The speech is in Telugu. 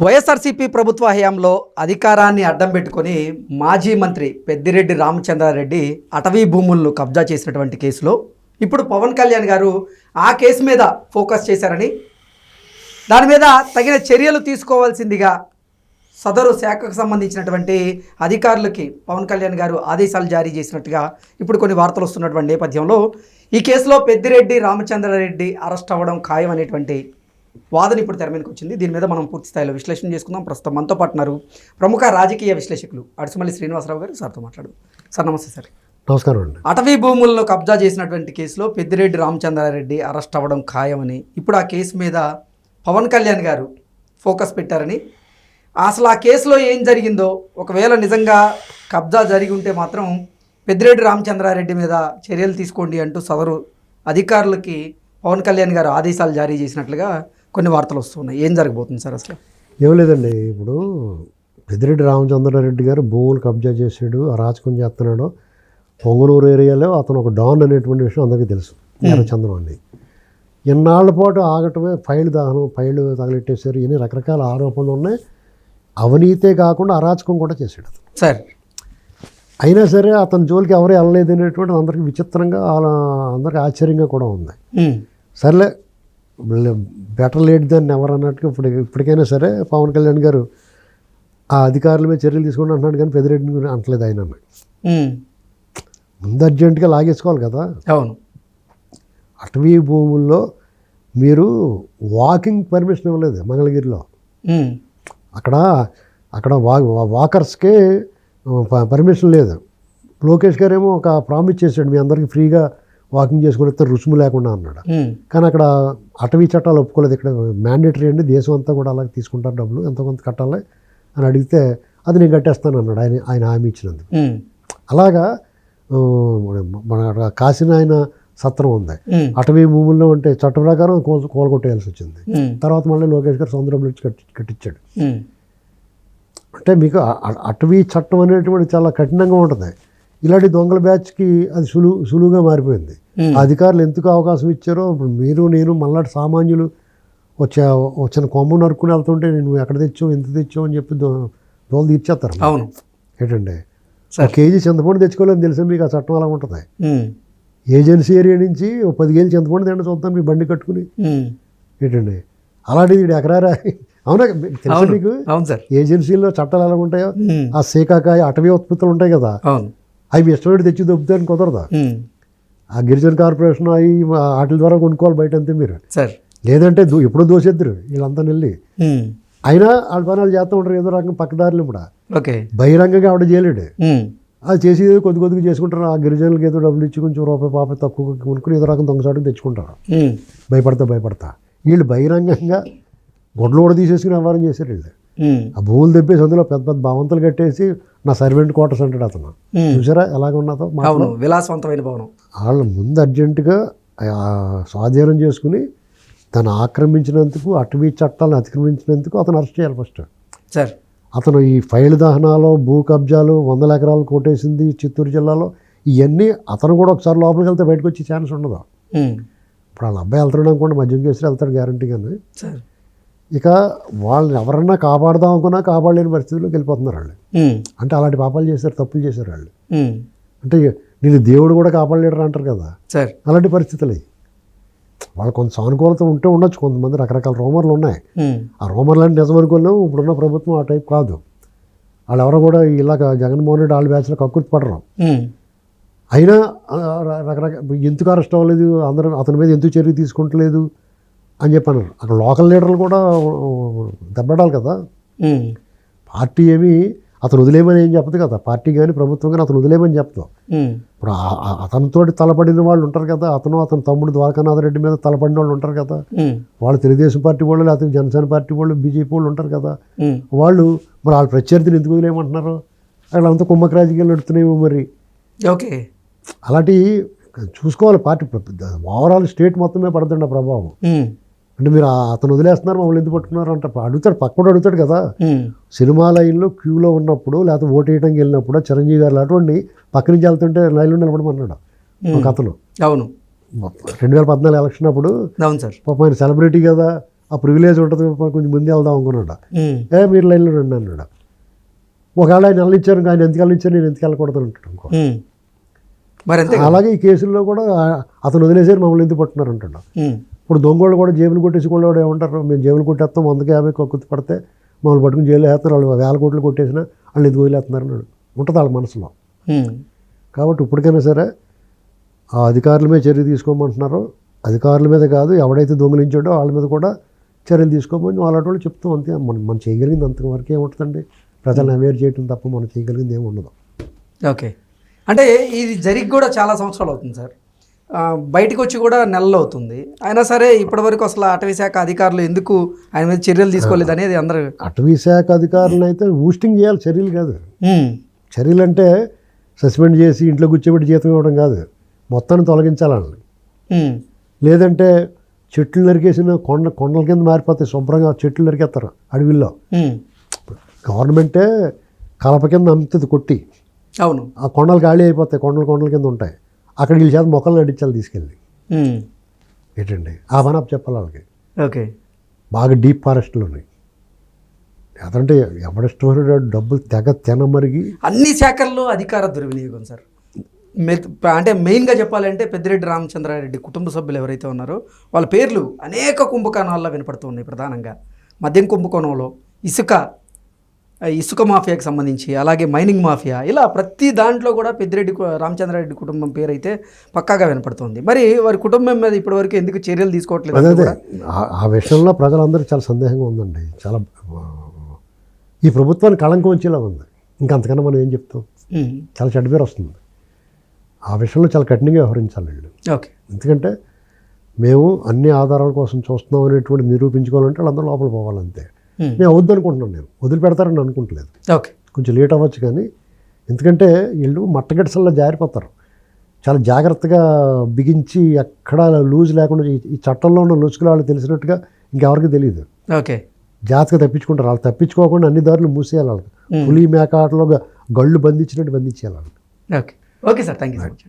వైఎస్ఆర్సీపీ ప్రభుత్వ హయాంలో అధికారాన్ని అడ్డం పెట్టుకొని మాజీ మంత్రి పెద్దిరెడ్డి రామచంద్రారెడ్డి అటవీ భూములను కబ్జా చేసినటువంటి కేసులో ఇప్పుడు పవన్ కళ్యాణ్ గారు ఆ కేసు మీద ఫోకస్ చేశారని, దాని మీద తగిన చర్యలు తీసుకోవాల్సిందిగా సదరు శాఖకు సంబంధించినటువంటి అధికారులకి పవన్ కళ్యాణ్ గారు ఆదేశాలు జారీ చేసినట్టుగా ఇప్పుడు కొన్ని వార్తలు వస్తున్నటువంటి నేపథ్యంలో ఈ కేసులో పెద్దిరెడ్డి రామచంద్రారెడ్డి అరెస్ట్ అవ్వడం ఖాయం అనేటువంటి వాదన ఇప్పుడు తెర మీదకి వచ్చింది. దీని మీద మనం పూర్తి స్థాయిలో విశ్లేషణ చేసుకుందాం. ప్రస్తుతం మనతో పాటు ఉన్నారు ప్రముఖ రాజకీయ విశ్లేషకులు అడుసుమల్లి శ్రీనివాసరావు గారు. సార్తో మాట్లాడు. సార్ నమస్తే. సార్ నమస్కారం అండి. అటవీ భూములను కబ్జా చేసినటువంటి కేసులో పెద్దిరెడ్డి రామచంద్రారెడ్డి అరెస్ట్ అవ్వడం ఖాయమని, ఇప్పుడు ఆ కేసు మీద పవన్ కళ్యాణ్ గారు ఫోకస్ పెట్టారని, అసలు ఆ కేసులో ఏం జరిగిందో, ఒకవేళ నిజంగా కబ్జా జరిగి ఉంటే మాత్రం పెద్దిరెడ్డి రామచంద్రారెడ్డి మీద చర్యలు తీసుకోండి అంటూ సదరు అధికారులకి పవన్ కళ్యాణ్ గారు ఆదేశాలు జారీ చేసినట్లుగా కొన్ని వార్తలు వస్తున్నాయి. ఏం జరగబోతుంది సార్ అసలు? ఏం లేదండి, ఇప్పుడు పెద్దిరెడ్డి రామచంద్రారెడ్డి గారు భూములు కబ్జా చేసాడు, అరాచకం చేస్తున్నాడు. పొంగనూరు ఏరియాలో అతను ఒక డాన్ అనేటువంటి విషయం అందరికీ తెలుసు. ఎర్రచంద్రం అని ఎన్నాళ్ళ పాటు ఆగటమే, ఫైల్ తగలెట్టేశారు. ఇన్ని రకరకాల ఆరోపణలు ఉన్నాయి. అవినీతే కాకుండా అరాచకం కూడా చేశాడు అతను. సార్ అయినా సరే అతని జోలికి ఎవరు వెళ్ళలేదు అనేటువంటి అందరికీ విచిత్రంగా, అందరికీ ఆశ్చర్యంగా కూడా ఉంది. సర్లే, బెటర్ లేట్ దాన్ని ఎవరు అన్నట్టుగా ఇప్పటికైనా సరే పవన్ కళ్యాణ్ గారు ఆ అధికారుల మీద చర్యలు తీసుకుంటూ అంటున్నాడు, కానీ పెద్దిరెడ్డిని గురించి అంటలేదు. ఆయన ముందు అర్జెంటుగా లాగేసుకోవాలి కదా. అవును. అటవీ భూముల్లో మీరు వాకింగ్ పర్మిషన్ ఇవ్వలేదు మంగళగిరిలో. అక్కడ వాకర్స్కే పర్మిషన్ లేదు. లోకేష్ గారేమో ఒక ప్రామిస్ చేశాడు, మీ అందరికీ ఫ్రీగా వాకింగ్ చేసుకుని వస్తే రుసుము లేకుండా అన్నాడు. కానీ అక్కడ అటవీ చట్టాలు ఒప్పుకోలేదు. ఇక్కడ మ్యాండేటరీ అండి, దేశం అంతా కూడా అలాగే తీసుకుంటారు, డబ్బులు ఎంతో కొంత కట్టాలి అని అడిగితే అది నేను కట్టేస్తాను అన్నాడు ఆయన హామీ ఇచ్చినందుకు. అలాగా మన కాసిన ఆయన సత్రం ఉంది. అటవీ భూముల్లో ఉంటే చట్ట ప్రకారం కోలగొట్టేయాల్సి వచ్చింది. తర్వాత మళ్ళీ లోకేష్ గారు సముద్రం నుంచి కట్టించాడు. అంటే మీకు అటవీ చట్టం అనేటువంటి చాలా కఠినంగా ఉంటుంది. ఇలాంటి దొంగల బ్యాచ్కి అది సులువుగా మారిపోయింది. అధికారులు ఎందుకు అవకాశం ఇచ్చారో, ఇప్పుడు మీరు నేను మళ్ళాటి సామాన్యులు వచ్చిన కొమ్మ నరుక్కుని వెళ్తుంటే నువ్వు ఎక్కడ తెచ్చావు, ఎంత తెచ్చావు అని చెప్పి దోలు తీర్చేస్తారు. అవును. ఏంటండి, కేజీ చింతపండు తెచ్చుకోలేదని తెలుసా మీకు? ఆ చట్టం అలా ఉంటుంది. ఏజెన్సీ ఏరియా నుంచి 10 కేజీలు చింతపండు తింటే చూద్దాం మీ బండి కట్టుకుని. ఏంటండి, అలాంటిది ఎకరారా? అవునా, తెలుసా మీకు? అవును సార్. ఏజెన్సీల్లో చట్టాలు ఎలా ఉంటాయో, ఆ శీకాకాయ అటవీ ఉత్పత్తులు ఉంటాయి కదా, అవి ఇష్టపడి తెచ్చి దొబ్బుతాయని కుదరదా? ఆ గిరిజన కార్పొరేషన్ అవి వాటి ద్వారా కొనుక్కోవాలి బయట అంతే మీరు. లేదంటే ఎప్పుడో దోసేద్దరు వీళ్ళంతా వెళ్ళి. అయినా వాళ్ళ పనులు చేస్తూ ఉంటారు ఏదో రకంగా పక్కదారులు. ఇప్పుడు బహిరంగంగా ఆవిడ చేయలేడు. అది చేసి కొద్ది కొద్దిగా చేసుకుంటారు. ఆ గిరిజనులకు ఏదో డబ్బులు ఇచ్చి కొంచెం రూపాయి తక్కువ కొనుక్కుని ఏదో రకం దొంగసాటుకు తెచ్చుకుంటారు భయపడతా. వీళ్ళు బహిరంగంగా గొడ్లు కూడా తీసేసుకుని వ్యవహారం చేశారు వీళ్ళు. ఆ భూములు తెప్పేసి అందులో పెద్ద పెద్ద భవంతులు కట్టేసి నా సర్వెంట్ క్వార్టర్స్ అంటాడు అతను. చూసారా ఎలాగ ఉన్నదో విలాసవంతమైన భవనం. వాళ్ళు ముందు అర్జెంటుగా స్వాధీనం చేసుకుని తను ఆక్రమించినందుకు, అటవీ చట్టాలను అతిక్రమించినందుకు అతను అరెస్ట్ చేయాలి ఫస్ట్. సార్ అతను ఈ ఫైల్ దహనాలు, భూ కబ్జాలు, 100 ఎకరాలు కొట్టేసింది చిత్తూరు జిల్లాలో, ఇవన్నీ అతను కూడా ఒకసారి లోపలికి వెళ్తే బయటకు వచ్చే ఛాన్స్ ఉండదు. ఇప్పుడు వాళ్ళ అబ్బాయి వెళ్తాడు అనుకోండి, మద్యం కేసులు వెళ్తాడు గ్యారంటీగానే. ఇక వాళ్ళని ఎవరన్నా కాపాడదాం అనుకున్నా కాపాడలేని పరిస్థితుల్లోకి వెళ్ళిపోతున్నారు వాళ్ళు. అంటే అలాంటి పాపాలు చేశారు, తప్పులు చేశారు వాళ్ళు. అంటే నేను దేవుడు కూడా కాపాడలేడు అంటారు కదా, అలాంటి పరిస్థితులు. వాళ్ళు కొంత సానుకూలత ఉంటే ఉండొచ్చు, కొంతమంది రకరకాల రూమర్లు ఉన్నాయి. ఆ రూమర్లు అంటే నిజం అనుకోలేము. ఇప్పుడున్న ప్రభుత్వం ఆ టైప్ కాదు. వాళ్ళు ఎవరో కూడా ఇలాగ జగన్మోహన్ రెడ్డి వాళ్ళ బ్యాచ్లో కక్కుర్తి పడరు. అయినా రకరకాల ఎందుకు అరెస్ట్ అవ్వలేదు, అందరూ అతని మీద ఎందుకు చర్య తీసుకుంటలేదు అని చెప్పాను. అక్కడ లోకల్ లీడర్లు కూడా దెబ్బడాలి కదా. పార్టీ ఏమి అతను వదిలేమని ఏం చెప్పదు కదా, పార్టీ కానీ ప్రభుత్వం కానీ అతను వదిలేమని చెప్తాం. ఇప్పుడు అతనితో తలపడిన వాళ్ళు ఉంటారు కదా, అతని తమ్ముడు ద్వారకానాథ్ రెడ్డి మీద తలపడిన వాళ్ళు ఉంటారు కదా, వాళ్ళు తెలుగుదేశం పార్టీ వాళ్ళు, లేకపోతే జనసేన పార్టీ వాళ్ళు, బీజేపీ వాళ్ళు ఉంటారు కదా. వాళ్ళు మరి వాళ్ళ ప్రత్యర్థిని ఎందుకు వదిలేయమంటున్నారు? వాళ్ళంతా కుమ్మక రాజకీయాలు నడుతున్నాయేమో మరి. ఓకే, అలాంటివి చూసుకోవాలి. పార్టీ ఓవరాల్ స్టేట్ మొత్తమే పడుతుంది ఆ ప్రభావం. అంటే మీరు అతను వదిలేస్తున్నారు, మమ్మల్ని ఎందుకు పట్టుకున్నారు అంటే అడుగుతాడు, పక్కన అడుగుతాడు కదా. సినిమా లైన్లో క్యూలో ఉన్నప్పుడు, లేకపోతే ఓటు వేయడానికి వెళ్ళినప్పుడు చిరంజీవి గారు అటువంటి పక్క నుంచి వెళ్తుంటే లైన్లో నిలబడమన్నాడు ఒక అతను. అవును, 2014 ఎలక్షన్ అప్పుడు. అవును సార్. పాపం ఆయన సెలబ్రిటీ కదా, ఆ ప్రివిలేజ్ ఉంటుంది, కొంచెం ముందే వెళ్దాం అనుకున్నాడు. ఉమ్, మీరు లైన్లో రండి అన్నాడు. ఒకవేళ ఆయన వెళ్ళిచ్చారు, ఆయన ఎందుకు వెళ్ళిచ్చారు, నేను ఎందుకు వెళ్ళకూడదు అంటాడు ఇంకో. ఉమ్. మరి అంతే కదా. అలాగే ఈ కేసుల్లో కూడా అతను వదిలేసారు, మమ్మల్ని ఎందుకు పట్టున్నారు అంటాడు. ఉమ్, ఇప్పుడు దొంగోళ్ళు కూడా జేబులు కొట్టేసి కూడా ఏమంటారు, మేము జేబులు కొట్టేస్తాం 150 కక్కుర్తి పడితే మమ్మల్ని పట్టుకుని జైలు వేస్తున్నారు, వాళ్ళు 1000 కోట్లు కొట్టేసినా వాళ్ళు ఎందుకు వదిలేస్తున్నారు అన్నాడు ఉంటుంది వాళ్ళ మనసులో. ఉమ్, కాబట్టి ఇప్పటికైనా సరే ఆ అధికారుల మీద చర్య తీసుకోమంటున్నారో, అధికారుల మీద కాదు, ఎవడైతే దొంగిలించాడో వాళ్ళ మీద కూడా చర్యలు తీసుకోమని వాళ్ళ వాళ్ళు చెప్తాం. అంతే, మనం చేయగలిగింది అంతవరకు ఏముంటుందండి, ప్రజలను అవేర్ చేయడం తప్ప మనం చేయగలిగింది ఏమి ఉండదు. ఓకే. అంటే ఇది జరిగి కూడా చాలా సంవత్సరాలు అవుతుంది సార్, బయటకు వచ్చి కూడా నెలలు అవుతుంది. అయినా సరే ఇప్పటివరకు అసలు అటవీ శాఖ అధికారులు ఎందుకు ఆయన మీద చర్యలు తీసుకోలేదు అనేది అందరూ. అటవీ శాఖ అధికారులను అయితే బూస్టింగ్ చేయాలి, చర్యలు కాదు. చర్యలు అంటే సస్పెండ్ చేసి ఇంట్లో కూర్చోబెట్టి జీతం ఇవ్వడం కాదు, మొత్తాన్ని తొలగించాలని. లేదంటే చెట్లు నరికేసిన కొండల కింద మారిపోతాయి, శుభ్రంగా చెట్లు నరికేస్తారు అడవిల్లో. గవర్నమెంటే కలప కింద అమ్ముతుంది కొట్టి, అవును, ఆ కొండలు ఖాళీ అయిపోతాయి, కొండల కింద ఉంటాయి, అక్కడ వీళ్ళ చేత మొక్కలు నడిచాలి తీసుకెళ్ళి. ఏంటండి ఆ పని చెప్పాలి వాళ్ళకి. ఓకే. బాగా డీప్ ఫారెస్ట్లు ఉన్నాయి, అదంటే ఎవడిష్టమైన డబ్బులు తెగ తినమరిగి. అన్ని శాఖల్లో అధికార దుర్వినియోగం సార్. అంటే మెయిన్గా చెప్పాలంటే పెద్దిరెడ్డి రామచంద్రారెడ్డి కుటుంబ సభ్యులు ఎవరైతే ఉన్నారో వాళ్ళ పేర్లు అనేక కుంభకోణాల్లో వినపడుతూ ఉన్నాయి. ప్రధానంగా మద్యం కుంభకోణంలో, ఇసుక మాఫియాకి సంబంధించి, అలాగే మైనింగ్ మాఫియా, ఇలా ప్రతి దాంట్లో కూడా పెద్దిరెడ్డి రామచంద్రారెడ్డి కుటుంబం పేరు అయితే పక్కాగా వినపడుతుంది. మరి వారి కుటుంబం మీద ఇప్పటివరకు ఎందుకు చర్యలు తీసుకోవట్లేదు? అదే ఆ విషయంలో ప్రజలందరూ చాలా సందేహంగా ఉందండి. చాలా ఈ ప్రభుత్వానికి కళంకం వచ్చేలా ఉంది. ఇంకంతకన్నా మనం ఏం చెప్తాం, చాలా చెడ్డ పేరు వస్తుంది. ఆ విషయంలో చాలా కఠినంగా వ్యవహరించాలి వీళ్ళు. ఓకే. ఎందుకంటే మేము అన్ని ఆధారాల కోసం చూస్తున్నాం అనేటువంటి నిరూపించుకోవాలంటే వాళ్ళందరూ లోపల పోవాలంతే. నేను వద్దనుకుంటున్నాను, నేను వదిలిపెడతారని అనుకుంటలేదు. ఓకే, కొంచెం లేట్ అవ్వచ్చు కానీ, ఎందుకంటే వీళ్ళు మట్టగడిసల్లో జారిపోతారు. చాలా జాగ్రత్తగా బిగించి ఎక్కడా లూజ్ లేకుండా, ఈ చట్టంలో ఉన్న లూజుకులు వాళ్ళు తెలిసినట్టుగా ఇంకెవరికి తెలియదు. ఓకే, జాగ్రత్తగా తప్పించుకుంటారు. వాళ్ళు తప్పించుకోకుండా అన్ని దారులు మూసేయాలి వాళ్ళకి. పులి మేక ఆటలో గళ్ళు బంధించినట్టు బంధించేయాలి వాళ్ళకి. Okay. Okay sir, thank you so much.